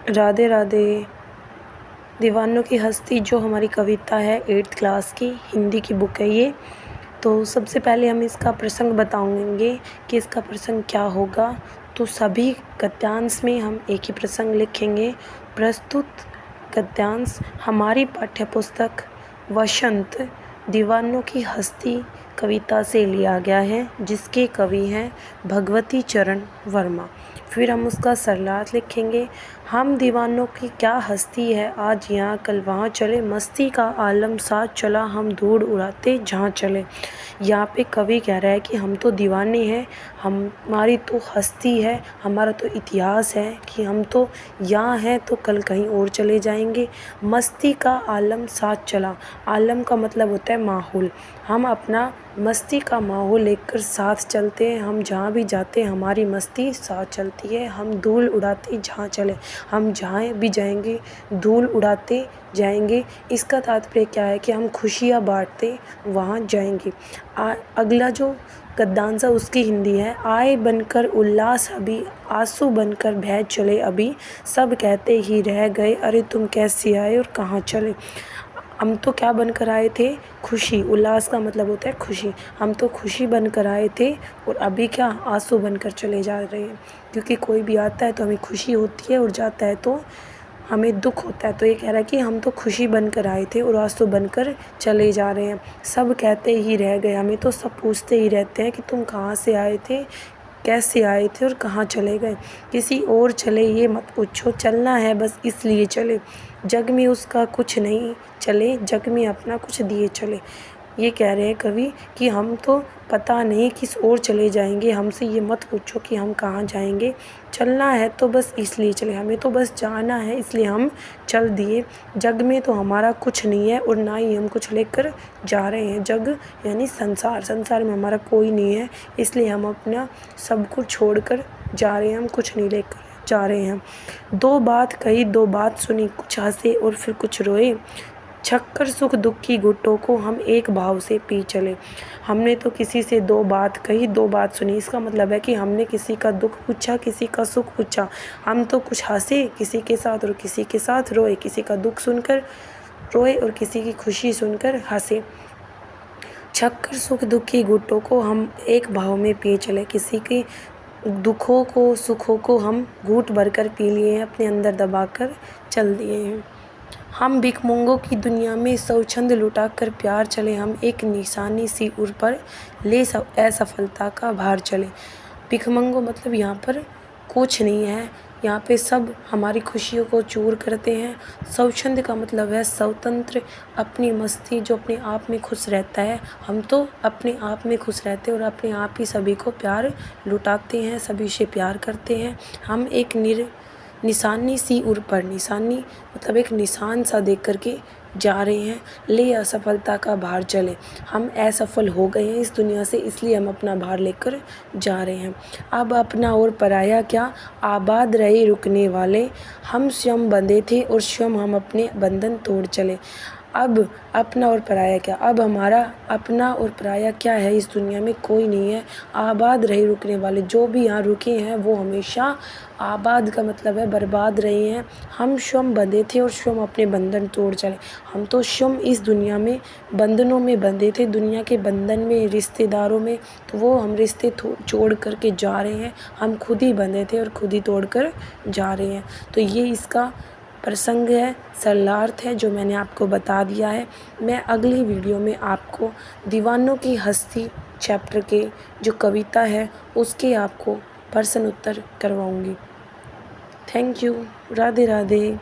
राधे राधे। दीवानों की हस्ती जो हमारी कविता है 8th क्लास की हिंदी की बुक है ये। तो सबसे पहले हम इसका प्रसंग बताएंगे कि इसका प्रसंग क्या होगा। तो सभी गद्यांश में हम एक ही प्रसंग लिखेंगे। प्रस्तुत गद्यांश हमारी पाठ्यपुस्तक वसंत दीवानों की हस्ती कविता से लिया गया है, जिसके कवि हैं भगवती चरण वर्मा। फिर हम उसका सरलार्थ लिखेंगे। हम दीवानों की क्या हस्ती है, आज यहाँ कल वहाँ चले, मस्ती का आलम साथ चला, हम धूड़ उड़ाते जहाँ चले। यहाँ पे कवि कह रहा है कि हम तो दीवाने हैं, हमारी तो हस्ती है, हमारा तो इतिहास है कि हम तो यहाँ हैं तो कल कहीं और चले जाएंगे। मस्ती का आलम साथ चला, आलम का मतलब होता है माहौल। हम अपना मस्ती का माहौल लेकर साथ चलते हैं, हम जहाँ भी जाते हैं हमारी मस्ती साथ चलती है। हम धूल उड़ाते जहाँ चले, हम जहाँ भी जाएंगे धूल उड़ाते जाएंगे। इसका तात्पर्य क्या है कि हम खुशियाँ बांटते वहाँ जाएंगे। अगला जो गद्यांश है उसकी हिंदी है। आए बनकर उल्लास अभी, आंसू बनकर भय चले अभी, सब कहते ही रह गए, अरे तुम कैसे आए और कहाँ चले। हम तो क्या बनकर आए थे, खुशी। उल्लास का मतलब होता है खुशी। हम तो खुशी बनकर आए थे और अभी क्या आंसू बनकर चले जा रहे हैं। क्योंकि कोई भी आता है तो हमें खुशी होती है और जाता है तो हमें दुख होता है। तो ये कह रहा है कि हम तो खुशी बनकर आए थे और आंसू बनकर चले जा रहे हैं। सब कहते ही रह गए, हमें तो सब पूछते ही रहते हैं कि तुम कहाँ से आए थे, कैसे आए थे और कहाँ चले गए। किसी और चले ये मत पूछो, चलना है बस इसलिए चले, जग में उसका कुछ नहीं चले, जग में अपना कुछ दिए चले। ये कह रहे हैं कवि कि हम तो पता नहीं किस ओर चले जाएंगे, हमसे ये मत पूछो कि हम कहाँ जाएंगे, चलना है तो बस इसलिए चले, हमें तो बस जाना है इसलिए हम चल दिए। जग में तो हमारा कुछ नहीं है और ना ही हम कुछ लेकर जा रहे हैं। जग यानी संसार, संसार में हमारा कोई नहीं है, इसलिए हम अपना सब कुछ छोड़ कर जा रहे हैं, हम कुछ नहीं लेकर जा रहे हैं। दो बात कही दो बात सुनी, कुछ हंसे और फिर कुछ रोए, छक्कर सुख दुख की घुटों को हम एक भाव से पी चले। हमने तो किसी से दो बात कही दो बात सुनी, इसका मतलब है कि हमने किसी का दुख पूछा किसी का सुख पूछा। हम तो कुछ हंसे किसी के साथ और किसी के साथ रोए, किसी का दुख सुनकर रोए और किसी की खुशी सुनकर हंसे। छक्कर सुख दुख की घुटों को हम एक भाव में पिए चले, किसी के दुखों को सुखों को हम घूंट भरकर पी लिए हैं, अपने अंदर दबाकर चल दिए हैं। हम भिखमंगों की दुनिया में स्वच्छंद लुटा कर प्यार चले, हम एक निशानी सी उर पर ले असफलता का भार चले। भिखमंगों मतलब यहाँ पर कुछ नहीं है, यहाँ पे सब हमारी खुशियों को चूर करते हैं। स्वच्छंद का मतलब है स्वतंत्र, अपनी मस्ती, जो अपने आप में खुश रहता है। हम तो अपने आप में खुश रहते हैं और अपने आप ही सभी को प्यार लुटाते हैं, सभी से प्यार करते हैं। हम एक निशानी सी उर पर, निशानी मतलब एक निशान सा देख करके जा रहे हैं, ले असफलता का भार चले। हम असफल हो गए हैं इस दुनिया से, इसलिए हम अपना भार लेकर जा रहे हैं। अब अपना और पराया क्या, आबाद रहे रुकने वाले, हम स्वयं बंधे थे और स्वयं हम अपने बंधन तोड़ चले। अब अपना और पराया क्या, अब हमारा अपना और पराया क्या है इस दुनिया में, कोई नहीं है। आबाद रहे रुकने वाले, जो भी यहाँ रुके हैं वो हमेशा, आबाद का मतलब है बर्बाद रहे हैं। हम स्वयं बंधे थे और स्वयं अपने बंधन तोड़ चले। हम तो स्वयं इस दुनिया में बंधनों में बंधे थे, दुनिया के बंधन में, रिश्तेदारों में, तो वो हम रिश्ते छोड़ करके जा रहे हैं। हम खुद ही बंधे थे और खुद ही तोड़ कर जा रहे हैं। तो ये इसका प्रसंग है, सरलार्थ है जो मैंने आपको बता दिया है। मैं अगली वीडियो में आपको दीवानों की हस्ती चैप्टर के जो कविता है उसके आपको प्रश्न उत्तर करवाऊंगी। Thank you. राधे राधे।